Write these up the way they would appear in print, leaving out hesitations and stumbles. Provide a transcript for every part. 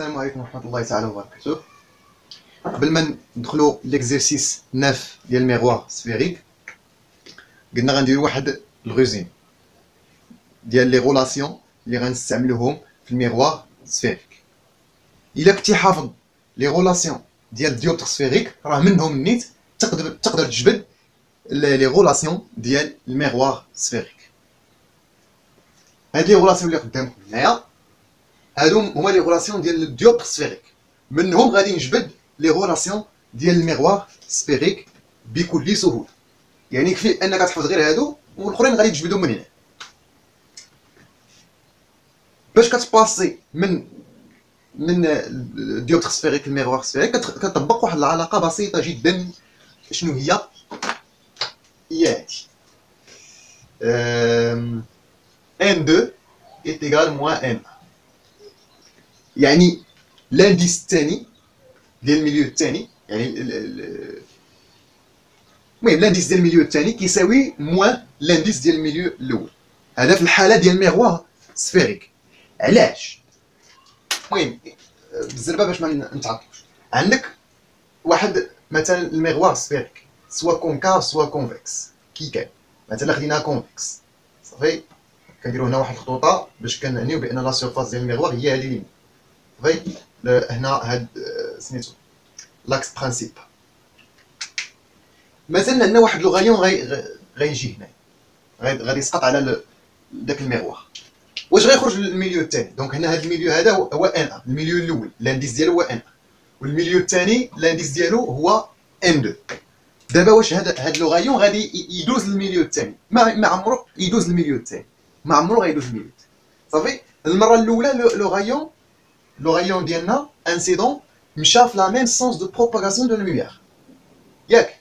السلام عليكم ورحمة الله تعالى وبركاته. قبل ما ندخلو ليكزيرسيس 9 ديال الميغوار سفيريك، قلنا غنديرو واحد الغوزين ديال لي غولاسيون اللي غنستعملوهم في الميغوار سفيريك. الا كنتي حافظ لي غولاسيون ديال الديوبتر سفيريك راه منهم نيت تقدر تجبد لي غولاسيون ديال الميغوار سفيريك. هاد لي غولاسيون اللي قدامكم هنايا هادو هما لي غولاسيون ديال الديوبتر سفيريك، منهم غادي نجبد لي غولاسيون ديال الميغوار سفيريك بكل سهوله. يعني يكفي انك تحفظ غير هادو والاخرين غادي تجبدو من هنا. باش كتباسي من الديوبتر سفيريك للميغوار سفيريك كتطبق واحد العلاقه بسيطه جدا. شنو هي؟ هادي N2 est égal moins N1. يعني لانديس الثاني ديال الميليو الثاني، يعني المهم لانديس ديال الميليو الثاني كيساوي موان لانديس ديال الميليو الاول. هذا في الحاله ديال الميغوار سفيريك. علاش؟ المهم بالزربه باش ما نتعطلوش. عندك واحد مثلا الميغوار سفيريك سوا كونكاف سوا كونفكس. كي كان مثلا خديناها كونفكس صافي، كنديرو هنا واحد الخطوطه باش كنعنيو بان لا سيرفاس ديال الميغوار هي هذه اللي صافي. هنا هاد سميتو لاكس برانسيب. مثلا عندنا واحد لوغاليون غيجي هنا غادي يسقط على داك الميغوار. واش غيخرج للميليو الثاني؟ دونك هنا هاد الميليو هذا هو ان الميليو الاول لانديس ديالو هو ان، والميليو الثاني لانديس ديالو هو ان 2. دابا واش هاد لوغاليون غادي يدوز للميليو الثاني؟ ما عمرو يدوز للميليو الثاني، ما عمرو غيدوز للميليو الثاني صافي. المره الاولى لوغاليون ديالنا انسيدون مشى في لا ميم سونس دو بروباغاسيون دو لوميير ياك،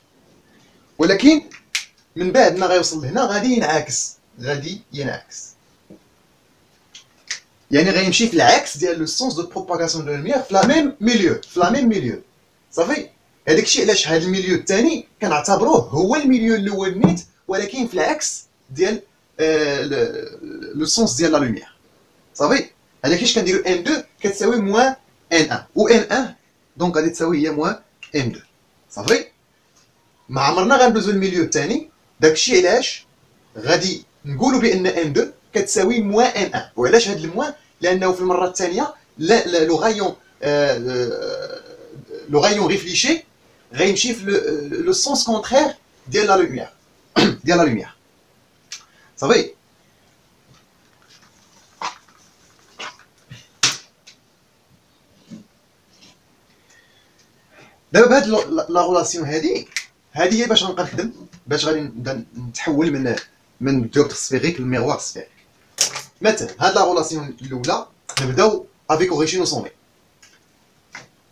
ولكن من بعد ما غيوصل لهنا غادي ينعكس يعني غيمشي في العكس ديال لو سونس دو بروباغاسيون دو لوميير في لا ميم ميليو صافي. هذاك الشيء علاش هذا الميليو الثاني كنعتبروه هو الميليو الاول نيت، ولكن في العكس ديال لو سونس ديال لا لوميير صافي. هذا كيفاش كنديرو ان 2 كتساوي موان ان 1 و ان 1 دونك غادي تساوي هي موان ان 2 صافي. ما عمرنا غندوزو الميليو الثاني، داكشي علاش غادي نقولوا بان ان 2 كتساوي موان ان 1. وعلاش هاد الموان؟ لانه في المره الثانيه لو غايون ريفليشي غيمشي في لو سونس كونترير ديال لا لوميير صافي. دابا بهاد لا غولاسيون هادي هي باش غنبقى نخدم، باش غادي نبدا نتحول من الديوبتر سفيريك للميغوار سفيريك. مثلا هاد لا غولاسيون الاولى نبداو افيك اوريجين وسومي.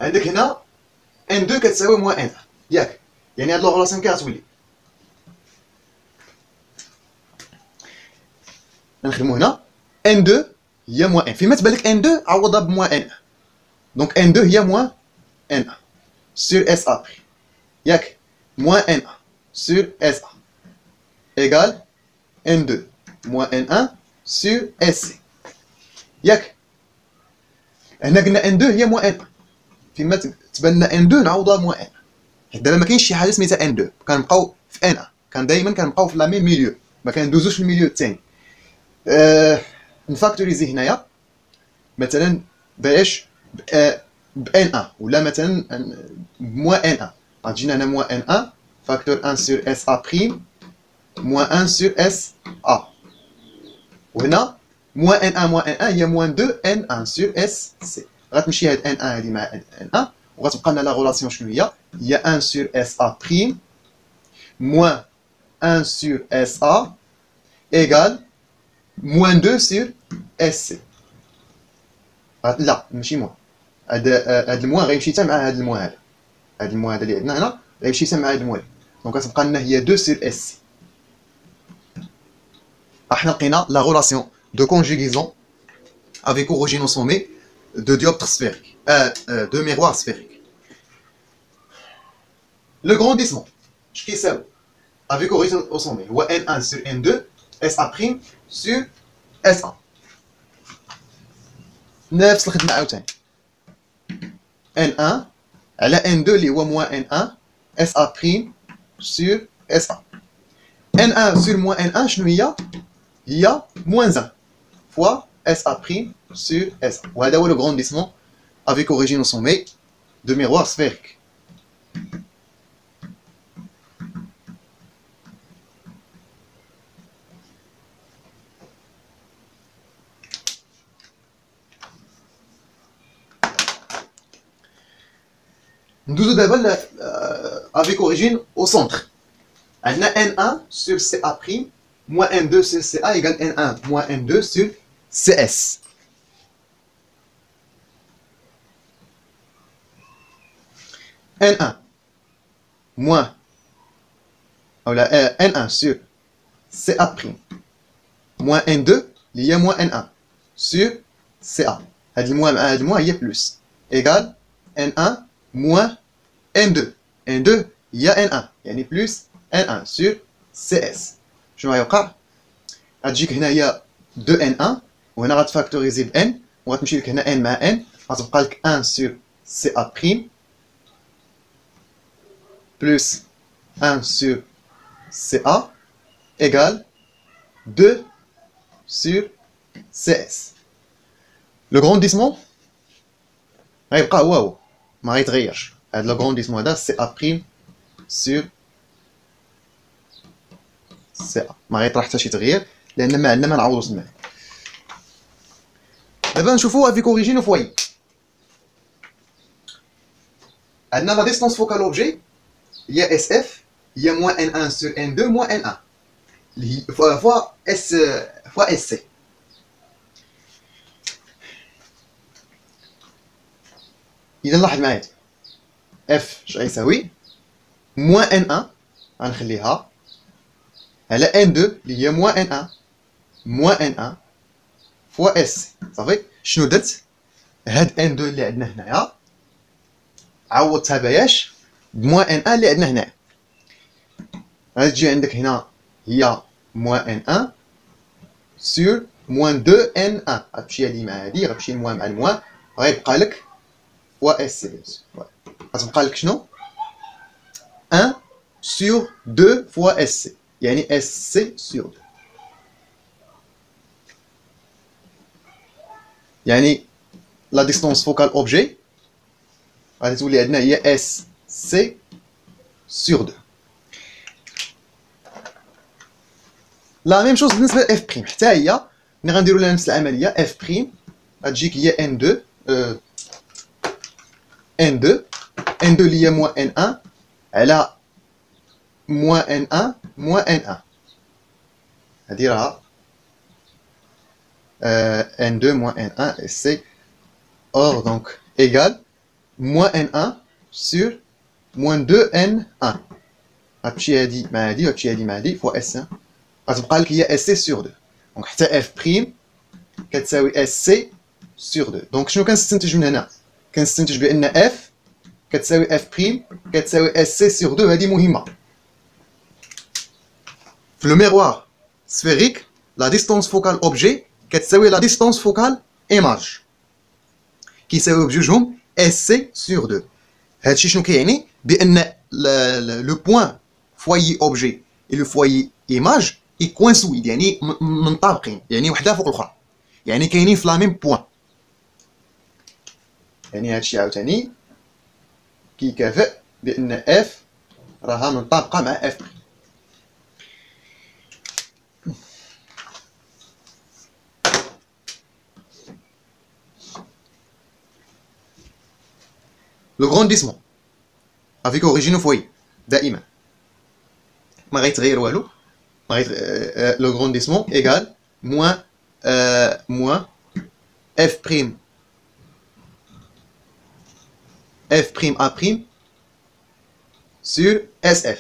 عندك هنا ان 2 كتساوي موان ان ياك، يعني هاد لا غولاسيون كي غتولي نخدمو هنا ان 2 هي موان ان. فيما تبان لك ان 2 عوضها بموان ان 1، دونك ان 2 هي موان ان 1 sur SA ياك، moins N1 sur SA égale N2 moins N1 sur SC ياك. هنا قلنا N2 هي moins N1، فيما تبان لنا N2 نعوضها moins N1. حيت دابا ما كاينش شي حاجه سميتها N2، كنبقاو في N1، دائما كنبقاو في لا ميم ميليو، ما كندوزوش الميليو الثاني. نفاكتوريزي هنايا مثلا باش ب N1 ولا مثلا moins N1 غتجينا هنا moins N1 فاكتور 1 sur SA prime moins 1 sur SA، وهنا moins N1 هي moins 2 N1 sur SC. غتمشي هاد N1 هادي مع N1 وغتبقى لنا لا غولاسيون شنو هي 1 sur SA prime moins 1 sur SA égale moins 2 sur SC. لا ماشي موان، هاد الموان غيمشي حتى مع هاد الموان هذا، هاد الموان هذا اللي عندنا هنا غيمشي حتى مع هاد الموان، دونك غتبقى لنا هي 2 sur SC. احنا لقينا لا غولاسيون دو كونجوغيزون avec origine au sommet de dioptre sphérique de miroir sphérique. Le grandissement اش كيساوي avec origine au sommet هو N1 sur N2 SA' sur SA. نفس الخدمه عاوتاني N1 على N2 اللي هو موان N1 SA prime sur SA. N1 sur moins N1 شنو هي؟ هي moins 1 fois SA prime sur SA. وهذا هو le grandissement avec origine au sommet de miroir sphérique. Nous d'abord avec origine au centre. On a N1 sur CA', moins N2 sur CA égale N1 moins N2 sur CS. N1 moins N1 sur CA' moins N2 lié à moins N1 sur CA. هذه moins هي plus égale N1 moins N2. N2 هي N1 يعني plus N1 sur CS. شنو غيوقع؟ غتجيك هنايا 2 N1 وهنا غتفاكتوريزي ب N وغتمشي لك هنا N مع N غتبقى لك 1 sur CA' plus 1 sur CA égale 2 sur CS. Le grandissement غيبقى هو ما غيتغيرش. هذا le grandissement هذا CA' sur CA ما غيطرح حتى شي تغيير لان ما عندنا ما نعوضو تما. دابا نشوفو افيك اوريجين وفوايي. عندنا لا ديستونس فوكال اوبجي هي اس اف هي موان ان 1 sur ان 2 موان ان 1 اللي هي فوا اس سي. اذا لاحظ معايا اف اش غيساوي موان ان 1 غنخليها على ان 2 اللي هي موان ان 1 موان ان 1 فوا اس. صافي شنو درت؟ هاد ان 2 اللي عندنا هنايا عوضتها باياش بموان ان 1 اللي عندنا هنايا. غتجي عندك هنا هي موان ان 1 سور موان 2 ان 1 غتمشي هادي مع هادي غتمشي الموان مع الموان غيبقى لك فوا اس سي. غتبقى لك شنو 1 sur 2 fois SC يعني SC sur 2 يعني la distance focale objet غادي تولي عندنا هي SC sur 2. لا ميم شوز بالنسبه ل F' حتى هي ملي غنديروا لها نفس العمليه F' غتجيك هي N2 N2 اللي هي موان N1 على موان N1 موان N1 هادي راها N2 موان N1 SC or donc égale moins N1 sur moins 2 N1 غتمشي هادي مع هادي وغتمشي هادي مع هادي فوا S1 غتبقى لك هي SC sur 2 دونك حتى F' كتساوي SC sur 2. دونك شنو كنستنتج من هنا؟ كنستنتج بأن F كتساوي F' كتساوي SC sur 2. هادي مهمة. في لو ميروار سفيريك لا ديستونس فوكال اوبجي كتساوي لا ديستونس فوكال ايماج كيساويو بجوجهم اس سي سور 2. هادشي شنو كيعني؟ بان لو بوين فوايي اوبجي و لو فوايي ايماج يكوانسويد يعني منطابقين يعني وحده فوق الاخرى يعني كاينين في لا ميم بوين. يعني هادشي عاوتاني كيكافئ بان اف راها منطابقه مع اف. Le grandissement avec origine au foyer دائما ما غيتغير والو le grandissement égale moins f' a' sur SF.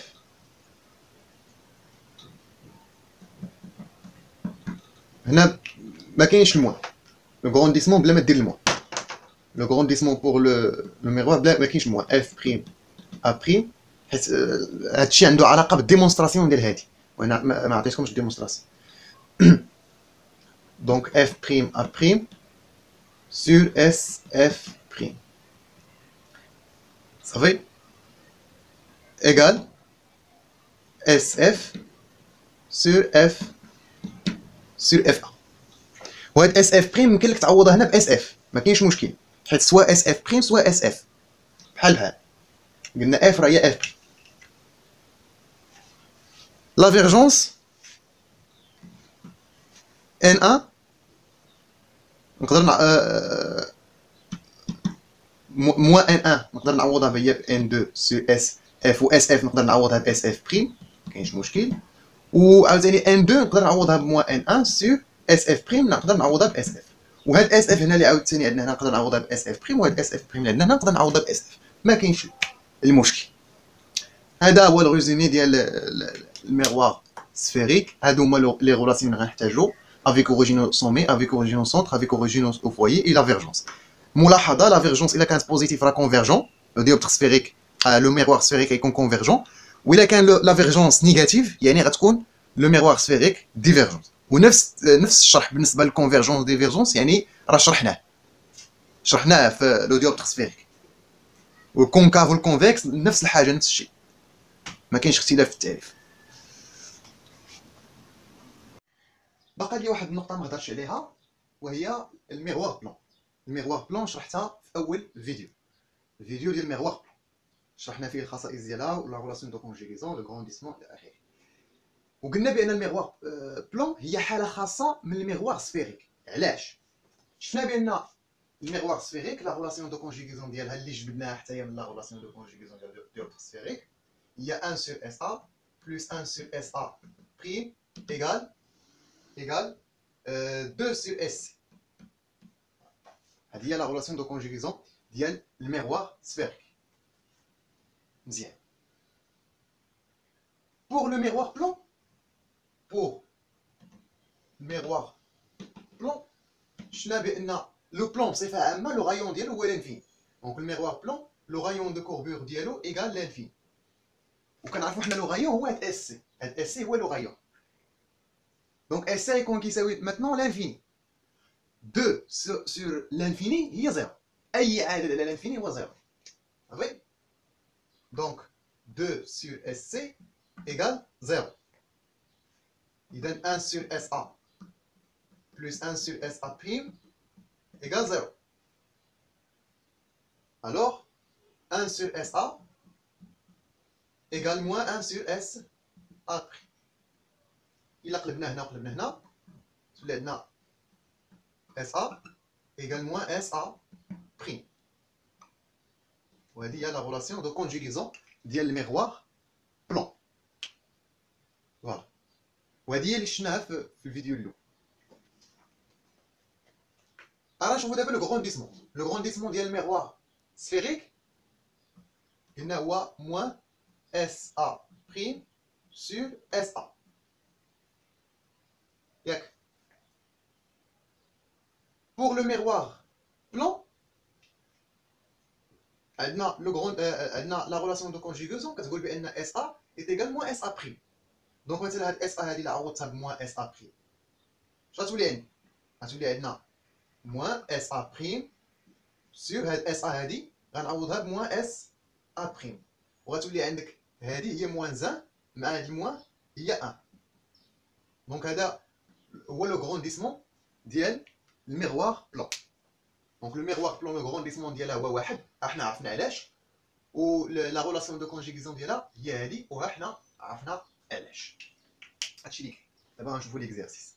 هنا ما كاينش الموان le grandissement بلا ما دير الموان. Le grandissement pour le miroir بلا ما كاينش موان f' a' حيت هادشي عنده علاقه بالديمونستراسيون ديال هادي وانا ما عطيتكمش الديمونستراسيون. دونك f' a' sur SF'. صافي ايكال اس اف سور اف سور اف ا. وهاد اس اف بريم يمكن لك تعوضها هنا باس اف، ما كاينش مشكل، حيت سواء اس اف بريم سواء اس اف بحال قلنا اف راه هي اف. لا فيرجونس ان 1 نقدر موان ان 1 نقدر نعوضها بهي ان 2 سور اس اف، و اس اف نقدر نعوضها باس اف بريم، مكاينش مشكل. وعاوتاني ان 2 نقدر نعوضها بموان ان 1 سور اس اف بريم، نقدر نعوضها باس اف. وهاد اس اف هنا اللي عاوتاني عندنا هنا نقدر نعوضها باس اف بريم، وهاد اس اف بريم اللي عندنا هنا نقدر نعوضها باس اف، ما كاينش المشكل. هذا هو الريزومي ديال الميغوار سفيريك. هادو هما لي غولاسيون اللي غنحتاجو افيك اوريجين او سومي، افيك اوريجين او سونتر، افيك اوريجين او فويي اي لا فيرجونس. ملاحظه لا فيرجونس الا كانت بوزيتيف راه كونفيرجون، لو ديوبتر سفيريك لو ميغوار سفيريك يكون كونفيرجون. والا كان لا فيرجونس نيجاتيف يعني غتكون لو ميغوار سفيريك ديفيرجون. ونفس الشرح بالنسبه للكونفيرجونس ديفيرجونس، يعني راه شرحناه في لو ديوبتر سفيريك. والكونكاف والكونفيكس نفس الحاجه، نفس الشيء، ما كاينش اختلاف في التعريف. بقى لي واحد النقطه ما هضرتش عليها، وهي الميغوار بلون. الميغوار بلون شرحتها في اول فيديو ديال الميغوار بلون، شرحنا فيه الخصائص ديالها ولا ريلاسيون دو كونجيغيزون لو غرونديسمون الى اخره. وقلنا بان الميغوار بلون هي حاله خاصه من الميغوار سفيريك. علاش؟ شفنا بان الميغوار سفيريك لا ريلاسيون دو كونجيغيزون ديالها اللي جبدناها حتى هي من لا ريلاسيون دو كونجيغيزون ديال سفيريك هي 1 sur SA plus 1 sur SA prime égale 2 sur SC. هذه هي لا ريلاسيون دو كونجيغيزون ديال الميغوار سفيريك. مزيان. Pour le miroir plan, شفنا بان لو بلون بصفه عامه لو غايون ديالو هو لانفيني. دونك الميغوار بلون لو غايون دو كوربور ديالو ايغال لانفيني. وكنعرفوا حنا لو غايون هو هاد اس سي، هاد اس سي هو لو غايون. دونك اس سي يكون كيساوي ماتنون لانفيني 2 sur l'infini هي زيرو. اي عدد على الانفيني هو زيرو. صافي. دونك 2 sur SC égale 0. إذن 1 sur SA plus 1 sur SA prime égale 0. Alors 1 sur SA égale moins 1 sur SA prime. إلا قلبنا هنا وقلبنا هنا تولي عندنا SA égale moins SA prime. وهذه هي لا ريلاسيون دو كونجيغيزون ديال الميغوار بلون. فوالا. وهذه هي اللي شفناها في الفيديو الاول. انا نشوفوا دابا لو غرونديسمون ديال الميغوار سفيريك قلنا هو موان اس ا بريم سور اس ا، ياك. بور لو ميغوار بلون عندنا عندنا لا ريلاسيون دو كونجيغيزون كتقول بان اس ا est égal moins اس ا بريم. دونك مثلا هاد اس ا هادي اللي عوضتها بموان اس ا بريم اش غتولي عندي؟ غتولي عندنا موان اس ا بريم سور هاد اس ا هادي غنعوضها بموان اس ا بريم، وغتولي عندك هادي هي موان زان مع هاد الموان هي ان. دونك هذا هو لو غرونديسمون ديال الميغوار بلون. دونك لو ميغوار بلون لو غرونديسمون ديالها هو واحد، احنا عرفنا علاش، و لا ريلاسيون دو كونجيغيزون ديالها هي هادي، وحنا عرفنا علاش. هادشي اللي كاين. دابا غنشوفو ليكزارسيس.